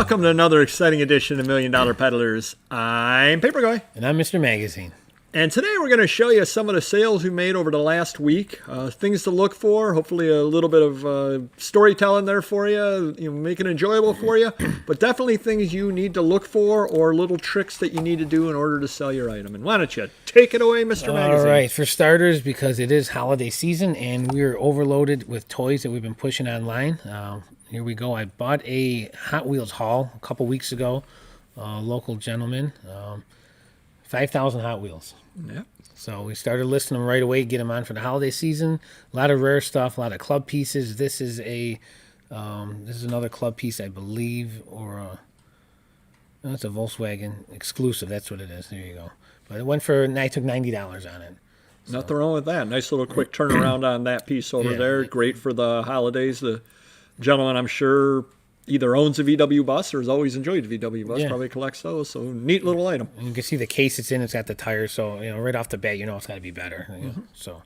Welcome to another exciting edition of Million Dollar Peddlers. I'm Paper Guy. And I'm Mr. Magazine. And today we're going to show you some of the sales we made over the last week. Things to look for, hopefully a little bit of storytelling there for you, make it enjoyable for you. But definitely things you need to look for or little tricks that you need to do in order to sell your item. And why don't you take it away, Mr. Magazine? All right, for starters, because it is holiday season and we're overloaded with toys that we've been pushing online. Here we go. I bought a Hot Wheels haul a couple weeks ago. Local gentleman. 5,000 Hot Wheels. Yeah. So we started listing them right away, get them on for the holiday season. A lot of rare stuff, a lot of club pieces. This is another club piece, I believe, or it's a Volkswagen exclusive. That's what it is. There you go. But I took $90 on it. So. Nothing wrong with that. Nice little quick turnaround on that piece over there. Great for the holidays. The gentleman, I'm sure, either owns a VW bus or has always enjoyed a VW bus, probably collects those. So neat little item. And you can see the case it's in. It's got the tires, so right off the bat, it's got to be better. So,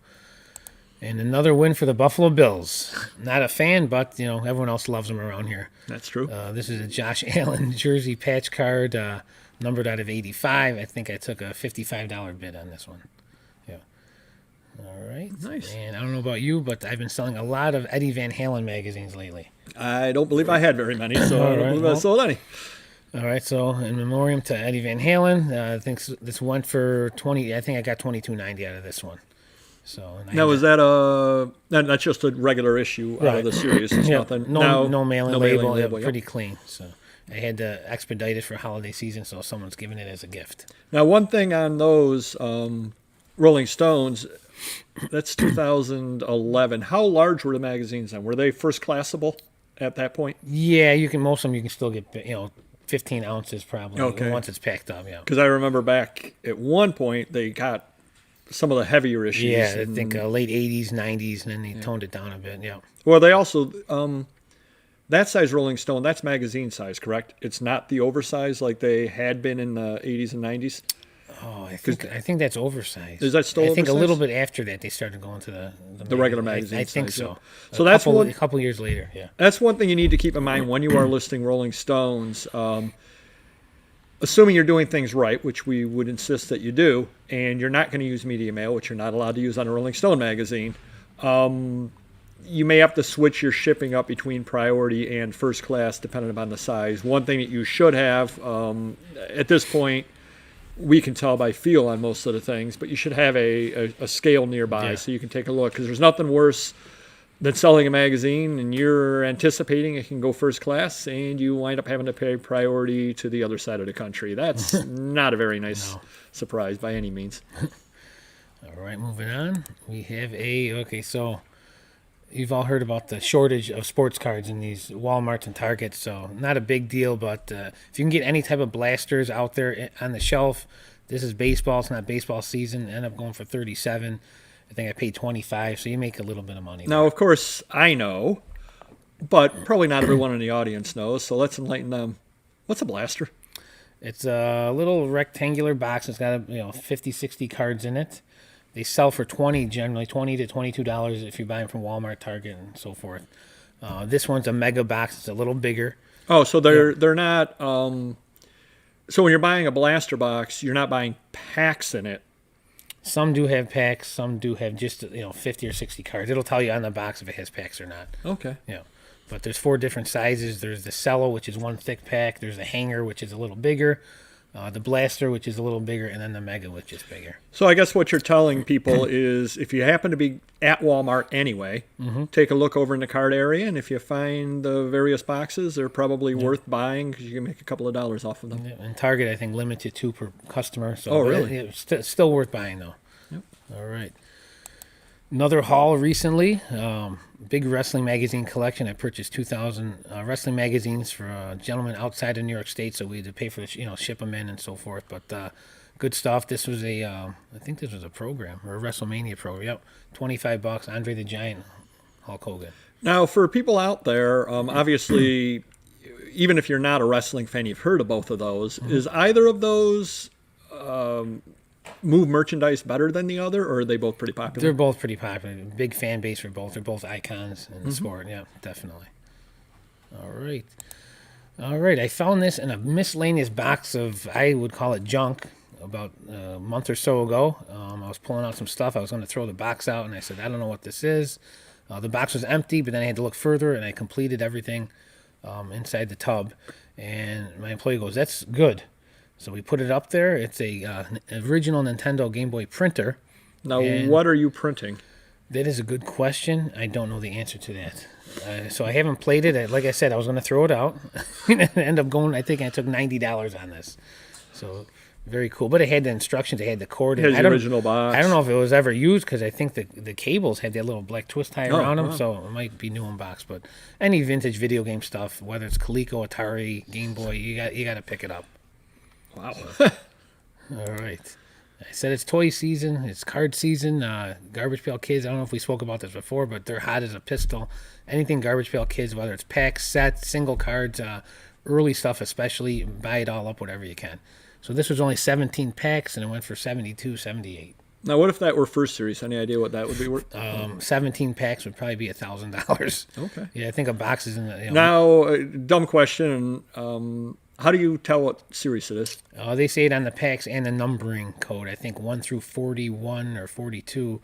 and another win for the Buffalo Bills. Not a fan, but everyone else loves them around here. That's true. This is a Josh Allen jersey patch card, numbered out of 85. I think I took a $55 bid on this one. Yeah. All right. Nice. And I don't know about you, but I've been selling a lot of Eddie Van Halen magazines lately. I don't believe I had very many, so I don't believe I sold any. All right, so in memoriam to Eddie Van Halen, I think this went for $20. I think I got $22.90 out of this one. So now is that that's just a regular issue out of the series? It's nothing. No mailing label. Label Pretty clean. So I had to expedite it for holiday season, so someone's giving it as a gift. Now, one thing on those Rolling Stones. That's 2011. How large were the magazines then? Were they first classable at that point? Yeah, most of them you can still get 15 ounces probably once it's packed up. Yeah. Because I remember back at one point they got some of the heavier issues. Yeah, I think late 80s, 90s, and then they toned it down a bit. Yeah. Well, they also that size Rolling Stone. That's magazine size, correct? It's not the oversized like they had been in the 80s and 90s. Oh, I think that's oversized. Is that still oversized? I think a little bit after that they started going to the regular magazine. I think size, so. Yeah. So that's a couple years later. Yeah. That's one thing you need to keep in mind when you are listing Rolling Stones. Assuming you're doing things right, which we would insist that you do, and you're not going to use media mail, which you're not allowed to use on a Rolling Stone magazine. You may have to switch your shipping up between priority and first class depending upon the size. One thing that you should have at this point. We can tell by feel on most of the things, but you should have a scale nearby so you can take a look, because there's nothing worse than selling a magazine and you're anticipating it can go first class and you wind up having to pay priority to the other side of the country. That's not a very nice surprise by any means. All right, moving on. We have so you've all heard about the shortage of sports cards in these Walmarts and Targets, so not a big deal, but if you can get any type of blasters out there on the shelf, this is baseball, it's not baseball season, end up going for $37. I think I paid $25, so you make a little bit of money. Now, of course, I know, but probably not everyone in the audience knows, so let's enlighten them. What's a blaster? It's a little rectangular box. It's got 50, 60 cards in it. They sell for generally $20 to $22 if you buy them from Walmart, Target, and so forth. This one's a mega box. It's a little bigger. Oh, so they're not. So when you're buying a blaster box, you're not buying packs in it. Some do have packs. Some do have just 50 or 60 cards. It'll tell you on the box if it has packs or not. Okay. Yeah. But there's 4 different sizes. There's the cello, which is one thick pack. There's the hanger, which is a little bigger. The blaster, which is a little bigger, and then the mega, which is bigger. So I guess what you're telling people is if you happen to be at Walmart anyway, take a look over in the card area, and if you find the various boxes, they're probably worth buying because you can make a couple of dollars off of them. Yeah, and Target, I think, limited 2 per customer. So really? It's still worth buying, though. Yep. All right. Another haul recently, big wrestling magazine collection. I purchased 2,000 wrestling magazines for a gentleman outside of New York State, so we had to pay for ship them in and so forth. But good stuff. This was I think this was a program or a WrestleMania program. Yep, $25. Andre the Giant, Hulk Hogan. Now, for people out there, obviously, even if you're not a wrestling fan, you've heard of both of those. Is either of those move merchandise better than the other, or are they both pretty popular? They're both pretty popular. Big fan base for both. They're both icons in the sport. Yeah, definitely. All right. All right, I found this in a miscellaneous box of, I would call it junk, about a month or so ago. I was pulling out some stuff. I was going to throw the box out, and I said, I don't know what this is. The box was empty, but then I had to look further, and I completed everything inside the tub. And my employee goes, that's good. So we put it up there. It's an original Nintendo Game Boy printer. Now, And- what are you printing? That is a good question. I don't know the answer to that. So I haven't played it. Like I said, I was going to throw it out. End up going, I think I took $90 on this. So very cool. But it had the instructions. It had the cord. Here's I the don't- original box. I don't know if it was ever used because I think the cables had that little black twist tie around them. wow. So it might be new in box. But any vintage video game stuff, whether it's Coleco, Atari, Game Boy, you got to pick it up. Wow. All right. I said it's toy season, it's card season. Garbage Pail Kids, I don't know if we spoke about this before, but they're hot as a pistol. Anything Garbage Pail Kids, whether it's packs, sets, single cards, early stuff especially, buy it all up, whatever you can. So this was only 17 packs, and it went for $72, $78. Now, what if that were first series? Any idea what that would be worth? 17 packs would probably be $1,000. Okay. Yeah, I think a box is in the... Now, Now, dumb question. How do you tell what series it is? they say it on the packs and the numbering code. I think 1 through 41 or 42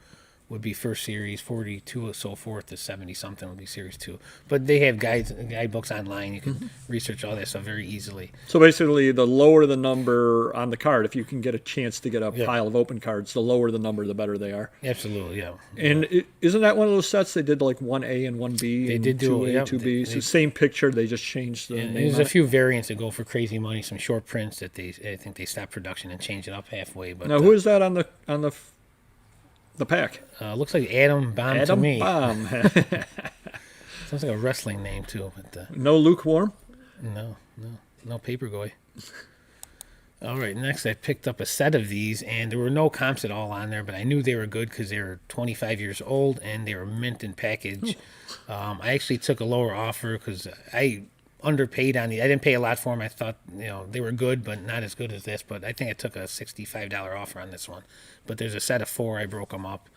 would be first series, 42 and so forth to 70 something would be series 2. But they have guidebooks online. You can research all that stuff very easily. So basically, the lower the number on the card, if you can get a chance to get a pile of open cards, the lower the number, the better they are. Absolutely, yeah. And isn't that one of those sets they did like 1A and 1B? They did do 2A, yep, 2B. So same picture, they just changed the And name. there's on a it. few variants that go for crazy money, some short prints that I think they stopped production and changed it up halfway. But Now, who is that on the pack? looks like Adam Bomb to Adam me. Bomb. Sounds like a wrestling name too, but No lukewarm. no Paperboy. All right, next I picked up a set of these, and there were no comps at all on there, but I knew they were good because they were 25 years old and they were mint in package. I actually took a lower offer because I underpaid on the. I didn't pay a lot for them. I thought they were good, but not as good as this. But I think I took a $65 offer on this one. But there's a set of 4. I broke them up.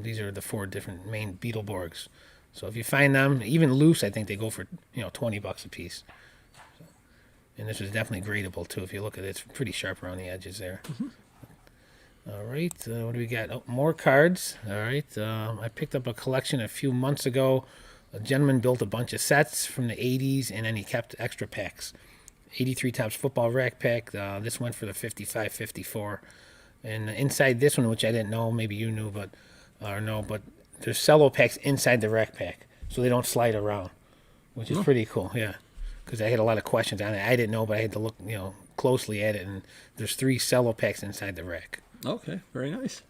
These are the 4 different main Beetleborgs. So if you find them, even loose, I think they go for $20 a piece. And this is definitely gradable too. If you look at it, it's pretty sharp around the edges there. All right, what do we got? Oh, more cards. All right, I picked up a collection a few months ago. A gentleman built a bunch of sets from the 80s, and then he kept extra packs. 83 Topps football rack pack. This went for the 55, 54. And inside this one, which I didn't know, maybe you knew, but there's cello packs inside the rack pack, so they don't slide around, which is pretty cool. Yeah, because I had a lot of questions on it. I didn't know, but I had to look, closely at it. And there's 3 cello packs inside the rack. Okay, very nice.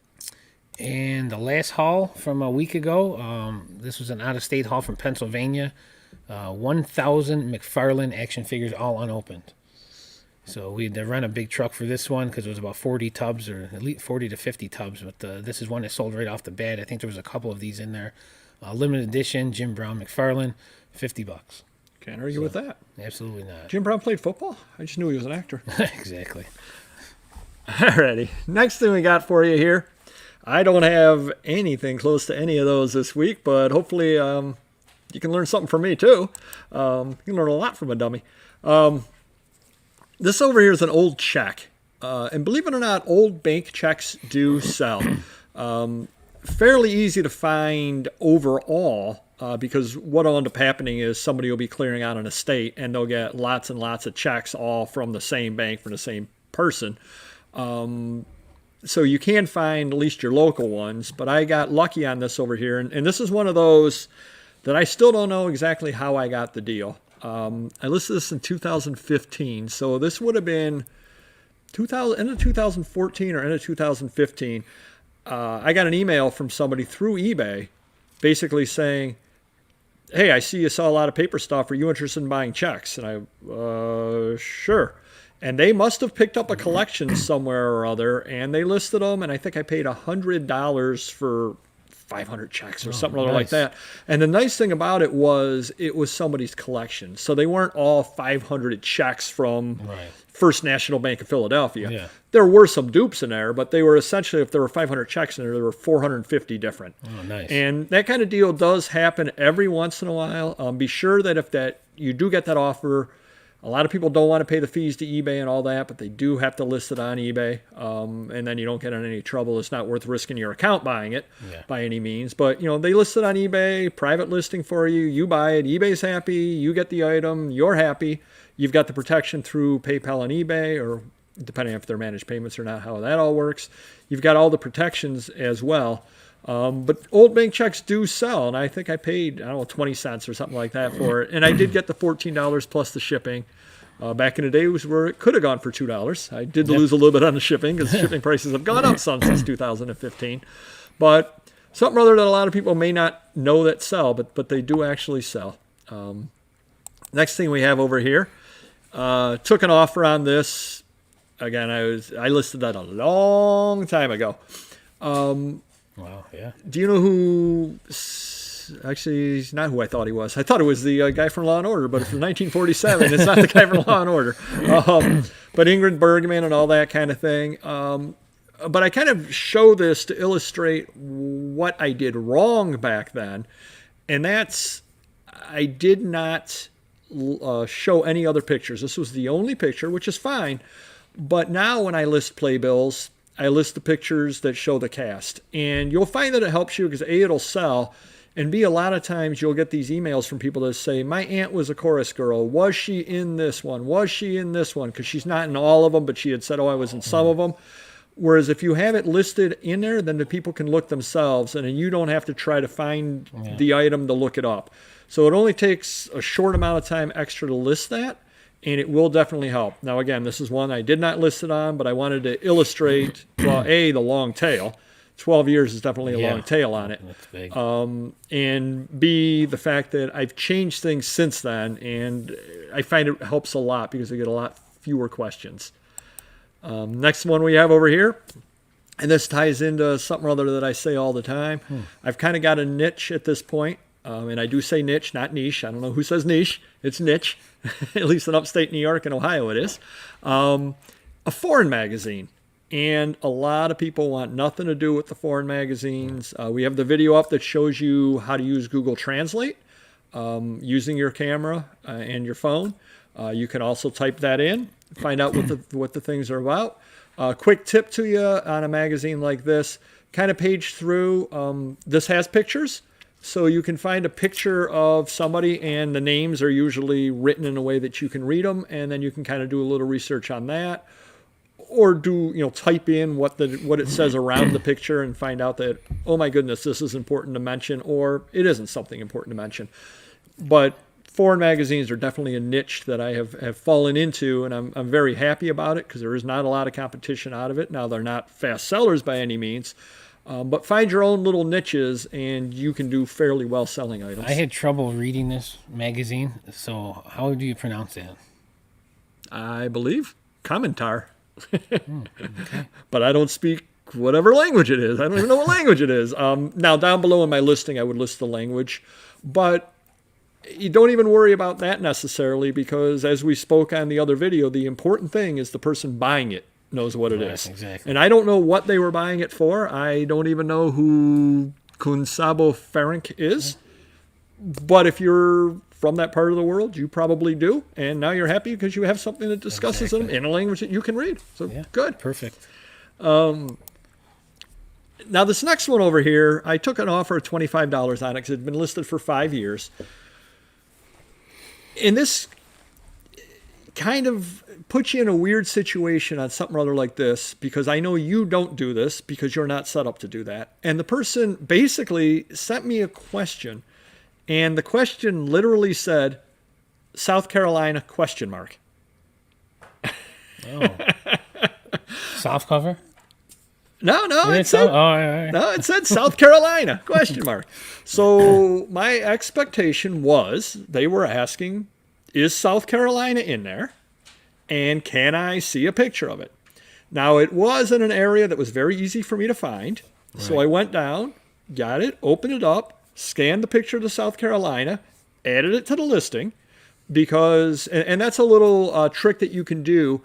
And the last haul from a week ago, this was an out-of-state haul from Pennsylvania. 1,000 McFarlane action figures, all unopened. So we had to rent a big truck for this one because it was about 40 tubs, or at least 40 to 50 tubs. But this is one that sold right off the bat. I think there was a couple of these in there. Limited edition, Jim Brown McFarlane, $50. Can't argue with that. Absolutely not. Jim Brown played football? I just knew he was an actor. Exactly. Alrighty. Next thing we got for you here. I don't have anything close to any of those this week, but hopefully you can learn something from me too. You can learn a lot from a dummy. This over here is an old check. And believe it or not, old bank checks do sell. Fairly easy to find overall because what will end up happening is somebody will be clearing out an estate and they'll get lots and lots of checks all from the same bank from the same person. So you can find at least your local ones, but I got lucky on this over here. And this is one of those that I still don't know exactly how I got the deal. I listed this in 2015, so this would have been end of 2014 or end of 2015. I got an email from somebody through eBay basically saying, hey, I see you saw a lot of paper stuff. Are you interested in buying checks? And I, sure. And they must have picked up a collection somewhere or other, and they listed them, and I think I paid $100 for 500 checks or something like that. And the nice thing about it was somebody's collection. So they weren't all 500 checks from First National Bank of Philadelphia. Yeah. There were some dupes in there, but they were essentially, if there were 500 checks in there were 450 different. Oh, nice. And that kind of deal does happen every once in a while. Be sure that if you do get that offer, A lot of people don't want to pay the fees to eBay and all that, but they do have to list it on eBay, and then you don't get in any trouble. It's not worth risking your account buying it by any means. But, they list it on eBay, private listing for you. You buy it. eBay's happy. You get the item. You're happy. You've got the protection through PayPal and eBay, or depending on if they're managed payments or not, how that all works. You've got all the protections as well. But old bank checks do sell, and I think I paid, 20 cents or something like that for it. And I did get the $14 plus the shipping. Back in the day was where it could have gone for $2. I did lose a little bit on the shipping because shipping prices have gone up some since 2015. But something or other that a lot of people may not know that sell, but they do actually sell. Next thing we have over here, took an offer on this. Again, I listed that a long time ago. Wow, yeah. Do you know who? Actually, he's not who I thought he was. I thought it was the guy from Law and Order, but it's from 1947. It's not the guy from Law and Order. But Ingrid Bergman and all that kind of thing. But I kind of show this to illustrate what I did wrong back then, and that's I did not show any other pictures. This was the only picture, which is fine. But now when I list playbills, I list the pictures that show the cast. And you'll find that it helps you because A, it'll sell, and B, a lot of times you'll get these emails from people that say, my aunt was a chorus girl. Was she in this one? Was she in this one? Because she's not in all of them, but she had said, I was in some of them. Whereas if you have it listed in there, then the people can look themselves, and then you don't have to try to find the item to look it up. So it only takes a short amount of time extra to list that, and it will definitely help. Now, again, this is one I did not list it on, but I wanted to illustrate, well, A, the long tail. 12 years is definitely a long tail on it. That's big. And B, the fact that I've changed things since then, and I find it helps a lot because I get a lot fewer questions. Next one we have over here, and this ties into something or other that I say all the time. I've kind of got a niche at this point, and I do say niche, not niche. I don't know who says niche. It's niche, at least in upstate New York and Ohio it is. A foreign magazine. And a lot of people want nothing to do with the foreign magazines. We have the video up that shows you how to use Google Translate using your camera and your phone. You can also type that in, find out what the things are about. Quick tip to you on a magazine like this, kind of page through. This has pictures, so you can find a picture of somebody, and the names are usually written in a way that you can read them, and then you can kind of do a little research on that. Or type in what it says around the picture and find out that, oh my goodness, this is important to mention, or it isn't something important to mention. But foreign magazines are definitely a niche that I have fallen into, and I'm very happy about it because there is not a lot of competition out of it. Now, they're not fast sellers by any means, but find your own little niches, and you can do fairly well selling items. I had trouble reading this magazine, so how do you pronounce that? I believe Commentar. Okay. But I don't speak whatever language it is. I don't even know what language it is. Now, down below in my listing, I would list the language. But you don't even worry about that necessarily because, as we spoke on the other video, the important thing is the person buying it knows what it is. Exactly. And I don't know what they were buying it for. I don't even know who Kunsabo Ferenc is. But if you're from that part of the world, you probably do. And now you're happy because you have something that discusses them in a language that you can read. So good. Perfect. Now, this next one over here, I took an offer of $25 on it because it had been listed for 5 years. And this kind of puts you in a weird situation on something or other like this because I know you don't do this because you're not set up to do that. And the person basically sent me a question. And the question literally said, South Carolina, ? Oh. Soft cover? No, it said, right. no, it said South Carolina, ? So my expectation was they were asking, is South Carolina in there? And can I see a picture of it? Now, it was in an area that was very easy for me to find. Right. So I went down, got it, opened it up, scanned the picture of the South Carolina, added it to the listing, because, and that's a little trick that you can do.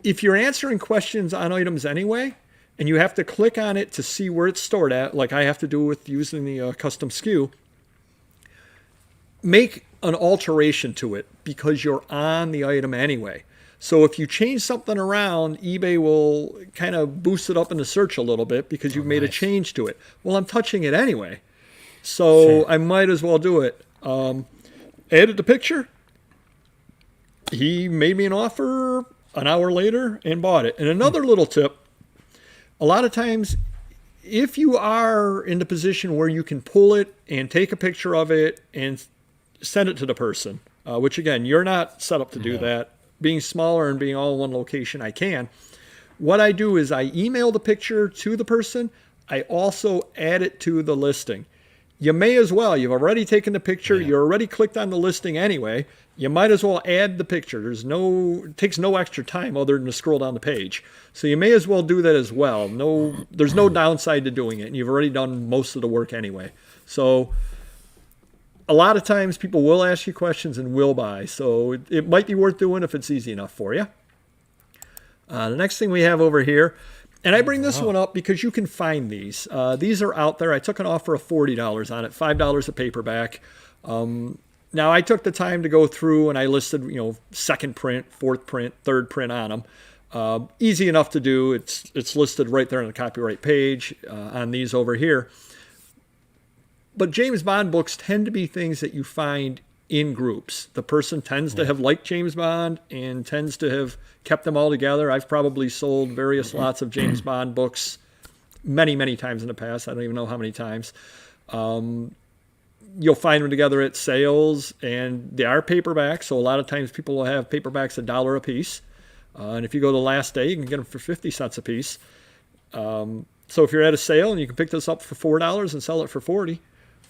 If you're answering questions on items anyway, and you have to click on it to see where it's stored at, like I have to do with using the custom SKU, make an alteration to it because you're on the item anyway. So if you change something around, eBay will kind of boost it up in the search a little bit because you've made a change to it. Well, I'm touching it anyway, so I might as well do it. Added the picture. He made me an offer an hour later and bought it. And another little tip, a lot of times if you are in the position where you can pull it and take a picture of it and send it to the person, which again, you're not set up to do that. Being smaller and being all in one location, I can. What I do is I email the picture to the person. I also add it to the listing. You may as well. You've already taken the picture. You already clicked on the listing anyway. You might as well add the picture. It takes no extra time other than to scroll down the page. So you may as well do that as well. There's no downside to doing it. And you've already done most of the work anyway. So a lot of times people will ask you questions and will buy. So it might be worth doing if it's easy enough for you. The next thing we have over here, and I bring this one up because you can find these. These are out there. I took an offer of $40 on it, $5 a paperback. Now I took the time to go through and I listed, second print, fourth print, third print on them. Easy enough to do. It's listed right there on the copyright page on these over here. But James Bond books tend to be things that you find in groups. The person tends to have liked James Bond and tends to have kept them all together. I've probably sold various lots of James Bond books many, many times in the past. I don't even know how many times. You'll find them together at sales, and they are paperbacks. So a lot of times people will have paperbacks $1 a piece. And if you go the last day, you can get them for 50 cents a piece. So if you're at a sale and you can pick this up for $4 and sell it for 40,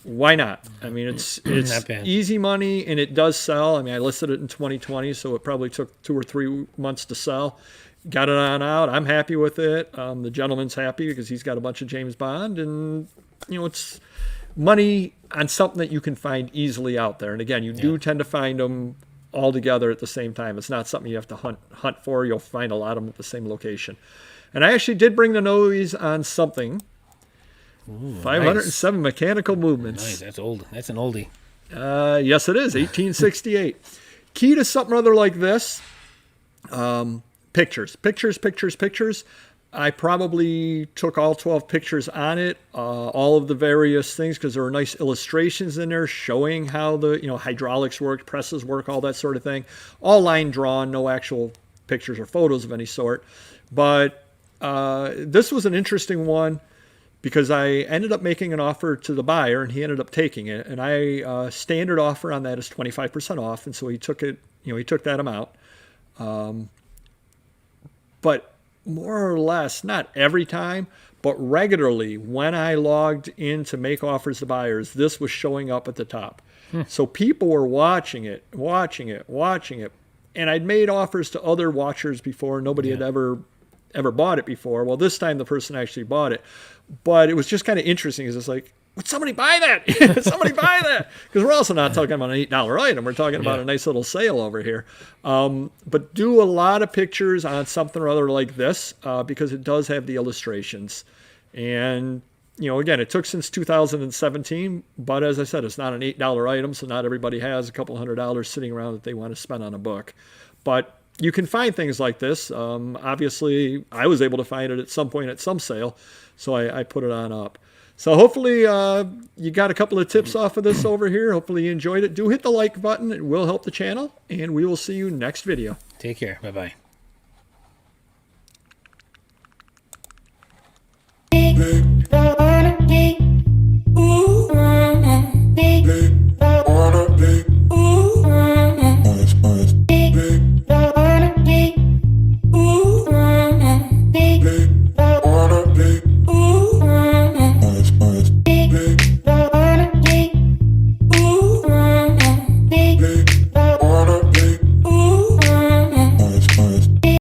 why not? I mean, it's easy money, and it does sell. I mean, I listed it in 2020, so it probably took 2 or 3 months to sell. Got it on out. I'm happy with it. The gentleman's happy because he's got a bunch of James Bond, and it's money on something that you can find easily out there. And again, you do tend to find them all together at the same time. It's not something you have to hunt for. You'll find a lot of them at the same location. And I actually did bring the nose on something. Ooh, 507 nice. Mechanical movements. Nice. That's old. That's an oldie. Yes, it is. 1868. Key to something other like this, pictures. I probably took all 12 pictures on it, all of the various things, because there were nice illustrations in there showing how the hydraulics work, presses work, all that sort of thing. All line drawn, no actual pictures or photos of any sort. But this was an interesting one, because I ended up making an offer to the buyer, and he ended up taking it. And I standard offer on that is 25% off, and so he took it. He took that amount. But more or less, not every time, but regularly, when I logged in to make offers to buyers, this was showing up at the top. So people were watching it, and I'd made offers to other watchers before. Nobody had ever bought it before. Well, this time the person actually bought it. But it was just kind of interesting because it's like, would somebody buy that? Somebody buy that? Because we're also not talking about an $8 item. We're talking about a nice little sale over here. But do a lot of pictures on something or other like this because it does have the illustrations. And, again, it took since 2017. But as I said, it's not an $8 item, so not everybody has a couple $100 sitting around that they want to spend on a book. But you can find things like this. Obviously, I was able to find it at some point at some sale, so I put it on up. So hopefully you got a couple of tips off of this over here. Hopefully you enjoyed it. Do hit the like button. It will help the channel, and we will see you next video. Take care. Bye-bye.